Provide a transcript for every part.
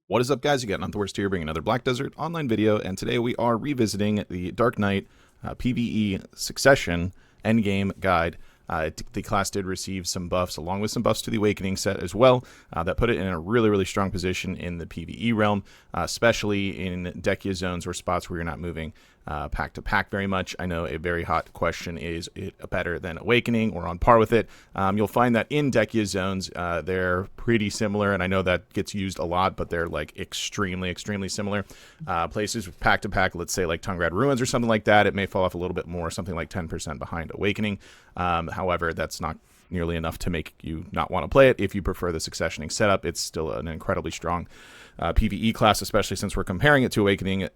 What is up, guys? You got NotTheWorst here, bringing another Black Desert online video, and today we are revisiting the Dark Knight PvE Succession Endgame Guide. The class did receive some buffs, along with some buffs to the Awakening set as well, that put it in a really strong position in the PvE realm, especially in Dekia zones or spots where you're not moving pack to pack very much. I know a very hot question is it better than Awakening or on par with it? You'll find that in Dekia zones, they're pretty similar, and I know that gets used a lot, but they're like extremely similar. Places with pack to pack, let's say like Tungrad Ruins or something like that, it may fall off a little bit more, something like 10% behind Awakening. However, that's not nearly enough to make you not want to play it. If you prefer the successioning setup, it's still an incredibly strong PvE class, especially since we're comparing it to Awakening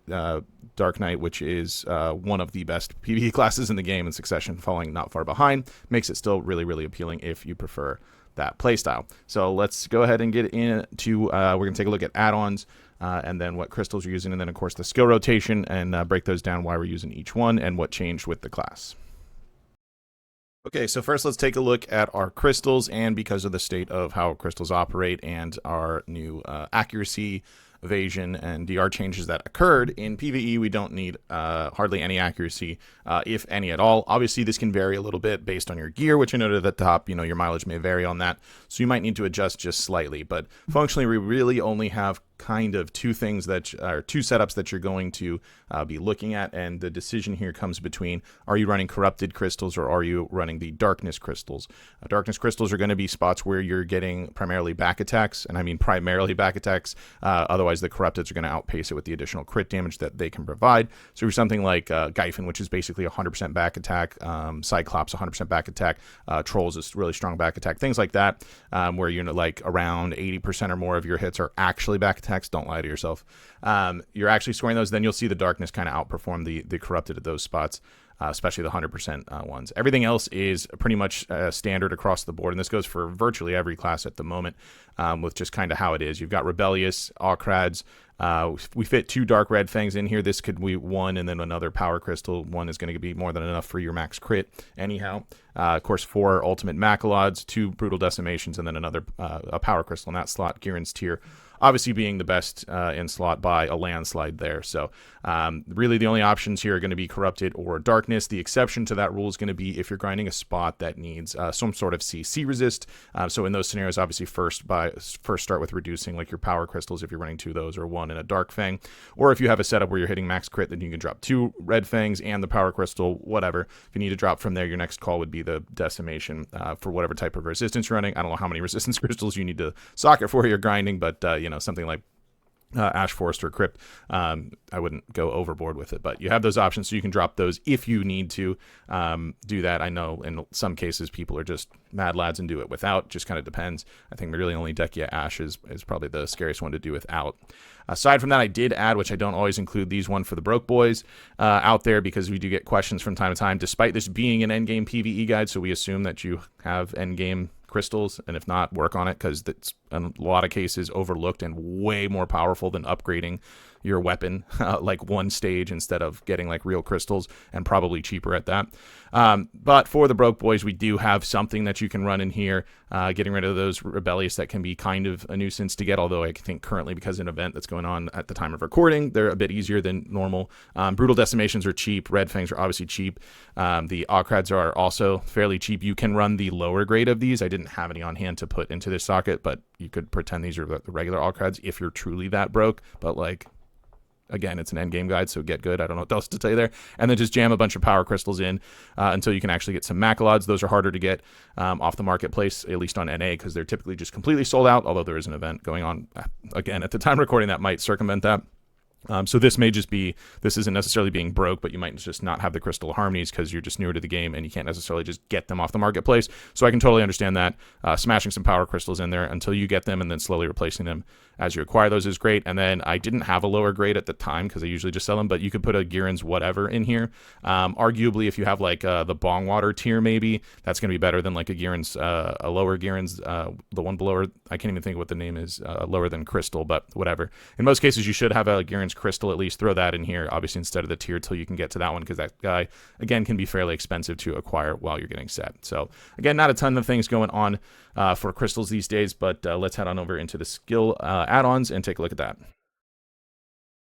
Dark Knight, which is one of the best PvE classes in the game, and Succession falling not far behind makes it still really appealing if you prefer that playstyle. So let's go ahead and get into, we're going to take a look at add-ons, and then what crystals you're using, and then of course the skill rotation, and break those down, why we're using each one and what changed with the class. Okay, so first let's take a look at our crystals, and because of the state of how crystals operate and our new accuracy, evasion, and DR changes that occurred in PvE, we don't need hardly any accuracy, if any at all. Obviously, this can vary a little bit based on your gear, which I noted at the top, your mileage may vary on that, so you might need to adjust just slightly, but functionally, we really only have kind of two things that are two setups that you're going to be looking at, and the decision here comes between, are you running corrupted crystals or are you running the darkness crystals? Darkness crystals are going to be spots where you're getting primarily back attacks, and I mean primarily back attacks, otherwise the corrupteds are going to outpace it with the additional crit damage that they can provide. So for something like Gyphon, which is basically 100% back attack, Cyclops 100% back attack, Trolls is really strong back attack, things like that, where like around 80% or more of your hits are actually back attacks. Don't lie to yourself. You're actually scoring those, then you'll see the darkness kind of outperform the corrupted at those spots, especially the 100% ones. Everything else is pretty much standard across the board, and this goes for virtually every class at the moment, with just kind of how it is. You've got Rebellious, Ocrads. We fit 2 Dark Red Fangs in here. This could be 1 and then another Power Crystal. 1 is going to be more than enough for your max crit anyhow. Of course, 4 Ultimate Macalods, 2 Brutal Decimations, and then another a Power Crystal in that slot. Giron's Tier obviously being the best in slot by a landslide there. So really the only options here are going to be Corrupted or Darkness. The exception to that rule is going to be if you're grinding a spot that needs some sort of CC resist. So in those scenarios, obviously first start with reducing like your Power Crystals if you're running 2 of those, or 1 in a Dark Fang. Or if you have a setup where you're hitting max crit, then you can drop 2 Red Fangs and the Power Crystal, whatever. If you need to drop from there, your next call would be the Decimation for whatever type of resistance you're running. I don't know how many resistance crystals you need to socket for you're grinding, but something like Ash Forest or Crypt, I wouldn't go overboard with it, but you have those options, so you can drop those if you need to do that. I know in some cases people are just mad lads and do it without. Just kind of depends. I think really only Dekia Ash is probably the scariest one to do without. Aside from that, I did add, which I don't always include these one for the broke boys out there, because we do get questions from time to time, despite this being an endgame PvE guide, so we assume that you have endgame crystals, and if not, work on it, because it's in a lot of cases overlooked and way more powerful than upgrading your weapon like 1 stage instead of getting like real crystals, and probably cheaper at that. But for the broke boys, we do have something that you can run in here, getting rid of those Rebellious that can be kind of a nuisance to get, although I think currently, because of an event that's going on at the time of recording, they're a bit easier than normal. Brutal Decimations are cheap. Red Fangs are obviously cheap. The Ocrads are also fairly cheap. You can run the lower grade of these. I didn't have any on hand to put into this socket, but you could pretend these are the regular Ocrads if you're truly that broke, but like, again, it's an end game guide, so get good. I don't know what else to tell you there. And then just jam a bunch of Power Crystals in until you can actually get some Macalods. Those are harder to get off the marketplace, at least on NA, because they're typically just completely sold out, although there is an event going on, again, at the time recording that might circumvent that. So this may just be, this isn't necessarily being broke, but you might just not have the crystal harmonies because you're just newer to the game and you can't necessarily just get them off the marketplace. So I can totally understand that. Smashing some power crystals in there until you get them and then slowly replacing them as you acquire those is great. And then I didn't have a lower grade at the time because I usually just sell them, but you could put a Giron's whatever in here. Arguably, if you have like the Bongwater tier, maybe that's going to be better than like a Giron's, a lower Giron's, the one below, I can't even think what the name is, lower than crystal, but whatever. In most cases, you should have a Giron's Endurance Crystal at least. Throw that in here, obviously, instead of the tier till you can get to that one, because that guy, again, can be fairly expensive to acquire while you're getting set. So, again, not a ton of things going on for crystals these days, but let's head on over into the skill add-ons and take a look at that.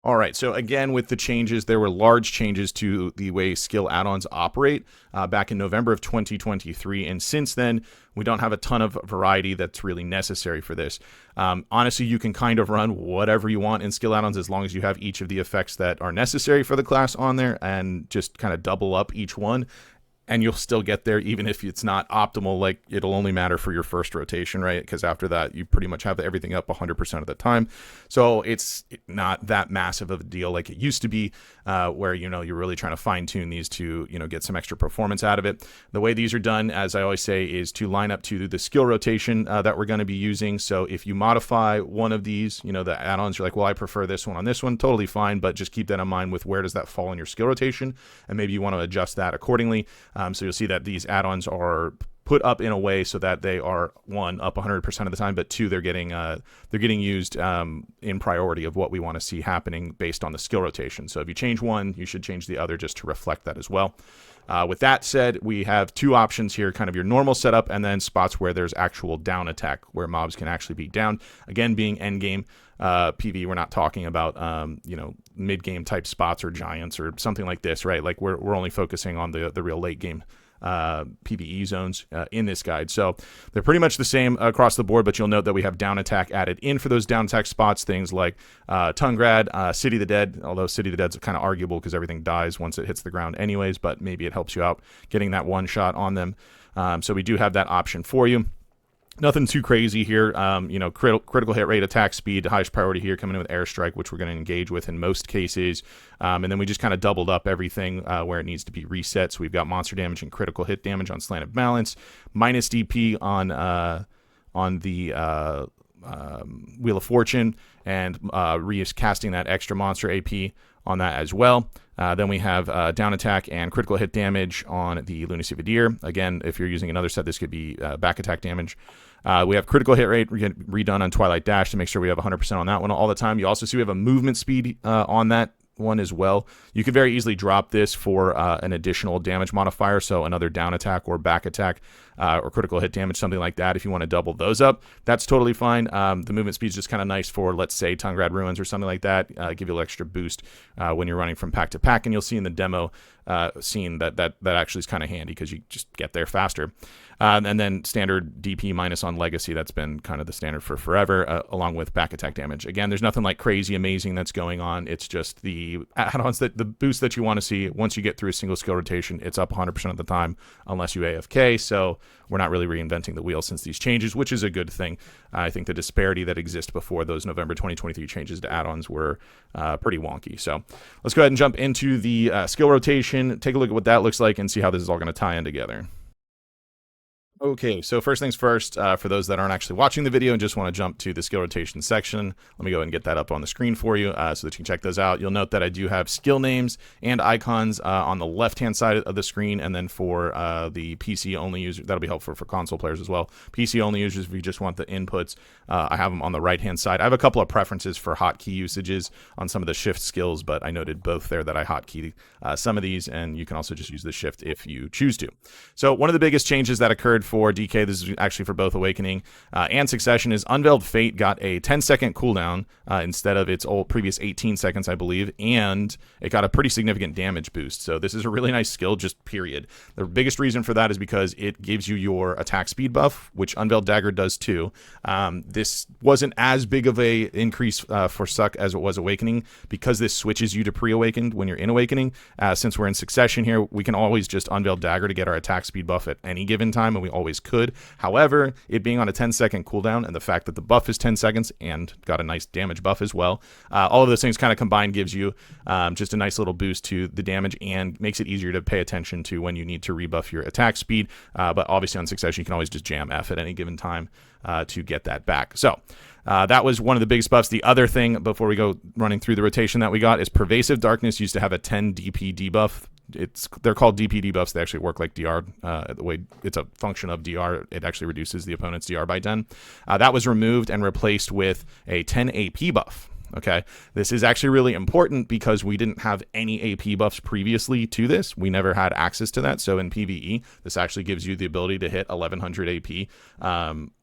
All right, so again, with the changes, there were large changes to the way skill add-ons operate back in November of 2023, and since then, we don't have a ton of variety that's really necessary for this. Honestly, you can kind of run whatever you want in skill add-ons as long as you have each of the effects that are necessary for the class on there and just kind of double up each one. And you'll still get there even if it's not optimal. Like, it'll only matter for your first rotation, right? Because after that, you pretty much have everything up 100% of the time. So it's not that massive of a deal like it used to be, where, you know, you're really trying to fine tune these to, you know, get some extra performance out of it. The way these are done, as I always say, is to line up to the skill rotation that we're going to be using. So if you modify one of these, you know, the add-ons, you're like, well, I prefer this one on this one, totally fine. But just keep that in mind with where does that fall in your skill rotation. And maybe you want to adjust that accordingly. So you'll see that these add-ons are put up in a way so that they are, one, up 100% of the time, but two, they're getting used in priority of what we want to see happening based on the skill rotation. So if you change one, you should change the other just to reflect that as well. With that said, we have two options here, kind of your normal setup and then spots where there's actual down attack, where mobs can actually be down. Again, being endgame PvE, we're not talking about, you know, mid-game type spots or giants or something like this, right? Like we're only focusing on the real late game PvE zones in this guide. So they're pretty much the same across the board, but you'll note that we have down attack added in for those down attack spots, things like Tungrad, City of the Dead, although City of the Dead's kind of arguable because everything dies once it hits the ground anyways, but maybe it helps you out getting that one shot on them. So we do have that option for you. Nothing too crazy here. You know, critical hit rate, attack speed, highest priority here coming in with airstrike, which we're going to engage with in most cases. And then we just kind of doubled up everything where it needs to be reset. So we've got monster damage and critical hit damage on slanted balance, minus DP on the Wheel of Fortune, and recasting that extra monster AP on that as well. Then we have down attack and critical hit damage on the Lunacy of Adir. Again, if you're using another set, this could be back attack damage. We have critical hit rate redone on Twilight Dash to make sure we have 100% on that one all the time. You also see we have a movement speed on that one as well. You could very easily drop this for an additional damage modifier, so another down attack or back attack or critical hit damage, something like that. If you want to double those up, that's totally fine. The movement speed is just kind of nice for, let's say, Tungrad Ruins or something like that. Give you a little extra boost when you're running from pack to pack, and you'll see in the demo scene that actually is kind of handy because you just get there faster. And then standard DP minus on Legacy, that's been kind of the standard for forever, along with back attack damage. Again, there's nothing like crazy amazing that's going on. It's just the add-ons, the boost that you want to see. Once you get through a single skill rotation, it's up 100% of the time unless you AFK. So we're not really reinventing the wheel since these changes, which is a good thing. I think the disparity that exists before those November 2023 changes to add-ons were pretty wonky. So let's go ahead and jump into the skill rotation, take a look at what that looks like, and see how this is all going to tie in together. Okay, so first things first, for those that aren't actually watching the video and just want to jump to the skill rotation section, let me go ahead and get that up on the screen for you so that you can check those out. You'll note that I do have skill names and icons on the left-hand side of the screen, and then for the PC-only users, that'll be helpful for console players as well. PC-only users, if you just want the inputs, I have them on the right-hand side. I have a couple of preferences for hotkey usages on some of the shift skills, but I noted both there that I hotkey some of these, and you can also just use the shift if you choose to. So one of the biggest changes that occurred for DK, this is actually for both Awakening and Succession, is Unveiled Fate got a 10-second cooldown instead of its previous 18 seconds, I believe, and it got a pretty significant damage boost. So this is a really nice skill, just period. The biggest reason for that is because it gives you your attack speed buff, which Unveiled Dagger does too. This wasn't as big of a increase for Suck as it was Awakening, because this switches you to pre-Awakened when you're in Awakening. Since we're in Succession here, we can always just Unveiled Dagger to get our attack speed buff at any given time, and we always could. However, it being on a 10-second cooldown and the fact that the buff is 10 seconds and got a nice damage buff as well, all of those things kind of combined gives you just a nice little boost to the damage and makes it easier to pay attention to when you need to rebuff your attack speed. But obviously on Succession, you can always just jam F at any given time to get that back. So that was one of the biggest buffs. The other thing, before we go running through the rotation that we got, is Pervasive Darkness used to have a 10 DP debuff. They're called DP debuffs. They actually work like DR. The way it's a function of DR, it actually reduces the opponent's DR by 10. That was removed and replaced with a 10 AP buff. Okay, this is actually really important because we didn't have any AP buffs previously to this. We never had access to that. So in PvE, this actually gives you the ability to hit 1100 AP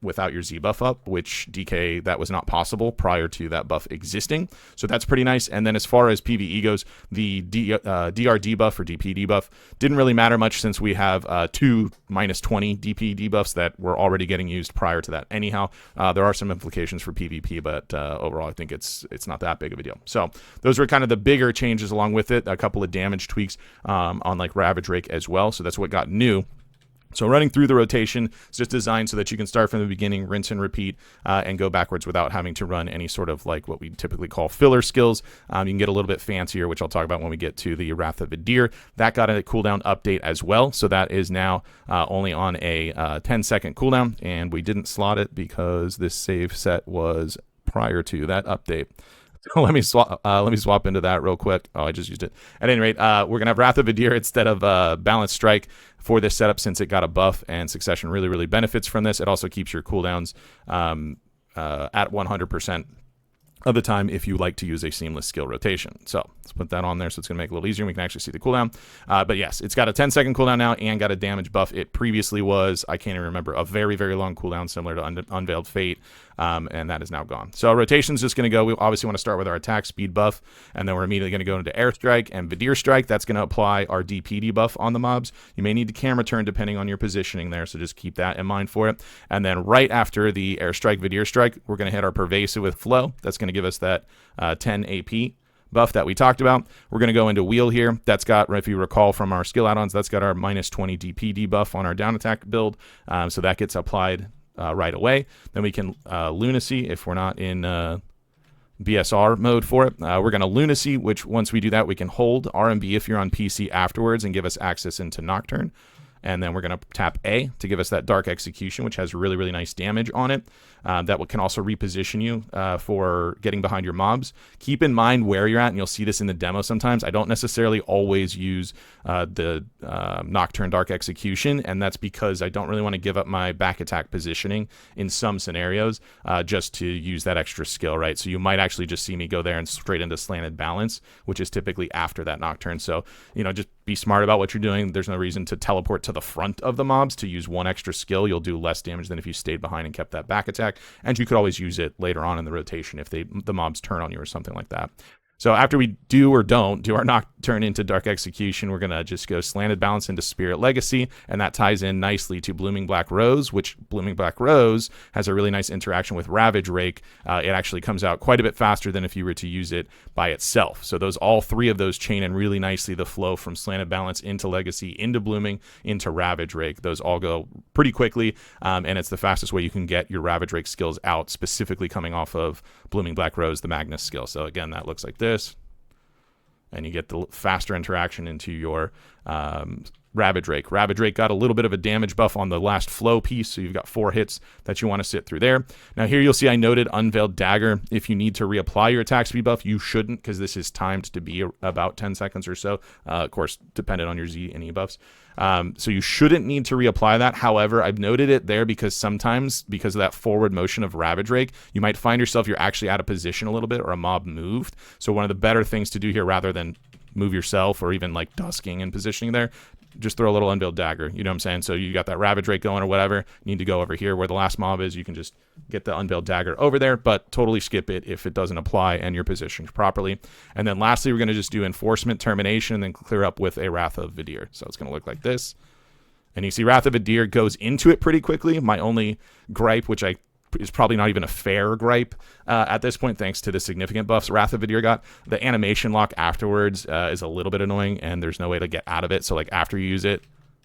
without your Z buff up, which DK, that was not possible prior to that buff existing. So that's pretty nice. And then as far as PvE goes, the DR debuff or DP debuff didn't really matter much since we have two -20 DP debuffs that were already getting used prior to that. Anyhow, there are some implications for PvP, but overall, I think it's not that big of a deal. So those were kind of the bigger changes along with it. A couple of damage tweaks on like Ravage Rake as well. So that's what got new. So running through the rotation is just designed so that you can start from the beginning, rinse and repeat, and go backwards without having to run any sort of like what we typically call filler skills. You can get a little bit fancier, which I'll talk about when we get to the Wrath of Vidir. That got a cooldown update as well. So that is now only on a 10-second cooldown, and we didn't slot it because this save set was prior to that update. Let me swap into that real quick. Oh, I just used it. At any rate, we're gonna have Wrath of Vidir instead of Balanced Strike for this setup since it got a buff, and Succession really benefits from this. It also keeps your cooldowns at 100% of the time if you like to use a seamless skill rotation. So let's put that on there so it's going to make it a little easier and we can actually see the cooldown. But yes, it's got a 10-second cooldown now and got a damage buff. It previously was, I can't even remember, a very long cooldown similar to Unveiled Fate, and that is now gone. So rotation's just going to go, we obviously want to start with our attack speed buff, and then we're immediately going to go into Airstrike and Vidir Strike. That's going to apply our DP debuff on the mobs. You may need to camera turn depending on your positioning there, so just keep that in mind for it. And then right after the Airstrike, Vidir Strike, we're going to hit our Pervasive with Flow. That's going to give us that 10 AP buff that we talked about. We're going to go into Wheel here. That's got, if you recall from our skill add-ons, that's got our -20 DP debuff on our down attack build. So that gets applied right away. Then we can Lunacy if we're not in BSR mode for it. We're going to Lunacy, which once we do that, we can hold RMB if you're on PC afterwards and give us access into Nocturne. And then we're going to tap A to give us that Dark Execution, which has really nice damage on it. That can also reposition you for getting behind your mobs. Keep in mind where you're at, and you'll see this in the demo sometimes. I don't necessarily always use the Nocturne Dark Execution, and that's because I don't really want to give up my back attack positioning in some scenarios just to use that extra skill, right? So you might actually just see me go there and straight into Slanted Balance, which is typically after that Nocturne. So, just be smart about what you're doing. There's no reason to teleport to the front of the mobs to use one extra skill. You'll do less damage than if you stayed behind and kept that back attack. And you could always use it later on in the rotation if the mobs turn on you or something like that. So after we do or don't do our Nocturne into Dark Execution, we're going to just go Slanted Balance into Spirit Legacy, and that ties in nicely to Blooming Black Rose, which Blooming Black Rose has a really nice interaction with Ravage Rake. It actually comes out quite a bit faster than if you were to use it by itself. So all three of those chain in really nicely the flow from Slanted Balance into Legacy, into Blooming, into Ravage Rake. Those all go pretty quickly, and it's the fastest way you can get your Ravage Rake skills out, specifically coming off of Blooming Black Rose, the Magnus skill. So again, that looks like this. And you get the faster interaction into your Ravage Rake. Ravage Rake got a little bit of a damage buff on the last flow piece, so you've got 4 hits that you want to sit through there. Now here you'll see I noted Unveiled Dagger. If you need to reapply your attack speed buff, you shouldn't, because this is timed to be about 10 seconds or so. Of course, dependent on your Z and E buffs. So you shouldn't need to reapply that. However, I've noted it there because sometimes, because of that forward motion of Ravage Rake, you might find yourself you're actually out of position a little bit, or a mob moved. So one of the better things to do here, rather than move yourself or even like dusking and positioning there, just throw a little Unveiled Dagger. You know what I'm saying? So you got that Ravage Rake going or whatever. You need to go over here where the last mob is. You can just get the Unveiled Dagger over there, but totally skip it if it doesn't apply and you're positioned properly. And then lastly, we're going to just do Enforcement Termination and then clear up with a Wrath of Vidir. So it's going to look like this. And you see Wrath of Vidir goes into it pretty quickly. My only gripe, which is probably not even a fair gripe at this point, thanks to the significant buffs Wrath of Vidir got, the animation lock afterwards is a little bit annoying, and there's no way to get out of it. So like after you use it,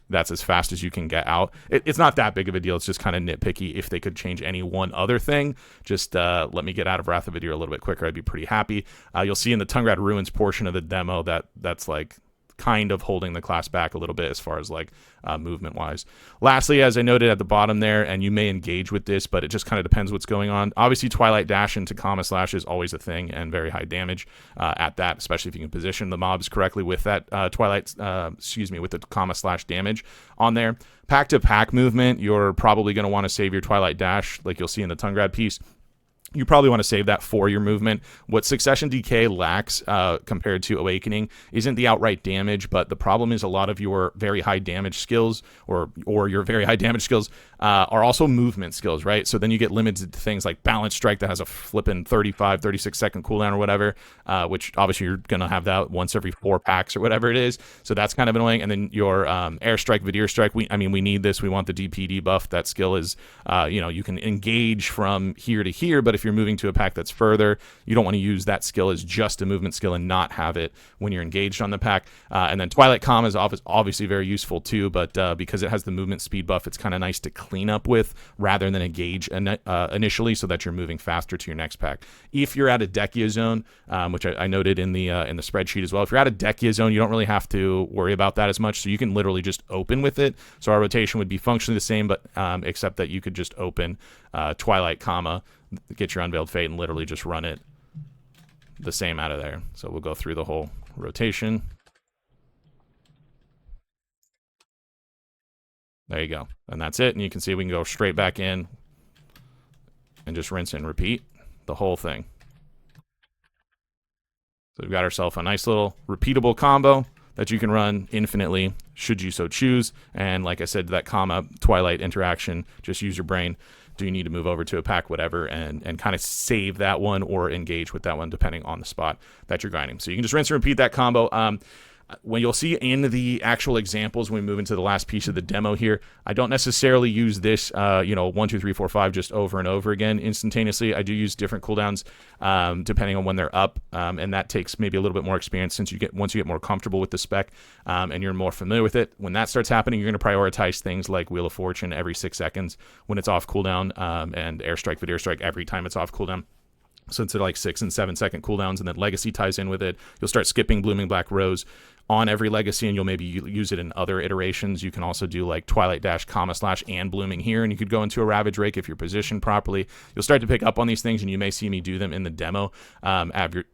that's as fast as you can get out. It's not that big of a deal. It's just kind of nitpicky. If they could change any one other thing, just let me get out of Wrath of Vidir a little bit quicker. I'd be pretty happy. You'll see in the Tungrad Ruins portion of the demo that's like kind of holding the class back a little bit as far as like movement wise. Lastly, as I noted at the bottom there, and you may engage with this, but it just kind of depends what's going on. Obviously, Twilight Dash into Kama Slash is always a thing, and very high damage at that, especially if you can position the mobs correctly with that with the Kama Slash damage on there. Pack to pack movement, you're probably going to want to save your Twilight Dash, like you'll see in the Tungrad piece, you probably want to save that for your movement. What Succession Decay lacks compared to Awakening isn't the outright damage, but the problem is a lot of your very high damage skills or your very high damage skills are also movement skills, right? So then you get limited to things like Balance Strike that has a flipping 35, 36 second cooldown or whatever, which obviously you're going to have that once every 4 packs or whatever it is. So that's kind of annoying. And then your Airstrike, Vidir Strike, we need this. We want the DPD buff. That skill is, you can engage from here to here, but if you're moving to a pack that's further, you don't want to use that skill as just a movement skill and not have it when you're engaged on the pack. And then Twilight Calm is obviously very useful too, but because it has the movement speed buff, it's kind of nice to clean up with rather than engage initially, so that you're moving faster to your next pack. If you're at a Dekia zone, which I noted in the spreadsheet as well, if you're at a Dekia zone, you don't really have to worry about that as much, so you can literally just open with it. So our rotation would be functionally the same, but except that you could just open Twilight Comma, get your Unveiled Fate, and literally just run it the same out of there. So we'll go through the whole rotation. There you go. And that's it. And you can see we can go straight back in and just rinse and repeat the whole thing. So we've got ourselves a nice little repeatable combo that you can run infinitely should you so choose. And like I said, that comma Twilight interaction, just use your brain. Do you need to move over to a pack, whatever, and kind of save that one or engage with that one depending on the spot that you're grinding. So you can just rinse and repeat that combo. When you'll see in the actual examples when we move into the last piece of the demo here, I don't necessarily use this 1, 2, 3, 4, 5 just over and over again instantaneously. I do use different cooldowns depending on when they're up, and that takes maybe a little bit more experience once you get more comfortable with the spec and you're more familiar with it. When that starts happening, you're going to prioritize things like Wheel of Fortune every 6 seconds when it's off cooldown, and Airstrike, Vidir Strike every time it's off cooldown. Since they're like 6 and 7 second cooldowns, and then Legacy ties in with it. You'll start skipping Blooming Black Rose on every Legacy, and you'll maybe use it in other iterations. You can also do like Twilight Dash, comma slash, and Blooming here, and you could go into a Ravage Rake if you're positioned properly. You'll start to pick up on these things, and you may see me do them in the demo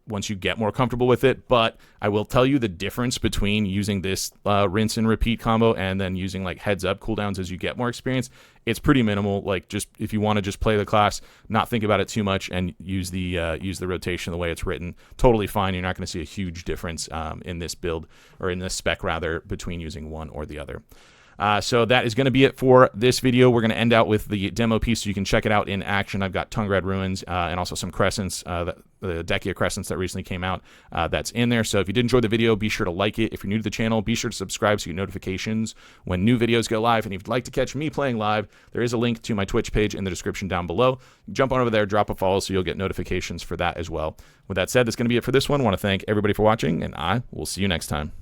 once you get more comfortable with it. But I will tell you the difference between using this rinse and repeat combo and then using like heads up cooldowns as you get more experience. It's pretty minimal. Like, just if you want to just play the class, not think about it too much, and use the rotation the way it's written, totally fine. You're not going to see a huge difference in this build, or in this spec rather, between using one or the other. So that is going to be it for this video. We're going to end out with the demo piece so you can check it out in action. I've got Tungrad Ruins and also some Crescents, the Dekia Crescents that recently came out, that's in there. So if you did enjoy the video, be sure to like it. If you're new to the channel, be sure to subscribe so you get notifications when new videos go live. And if you'd like to catch me playing live, there is a link to my Twitch page in the description down below. Jump on over there, drop a follow so you'll get notifications for that as well. With that said, that's going to be it for this one. I want to thank everybody for watching, and I will see you next time.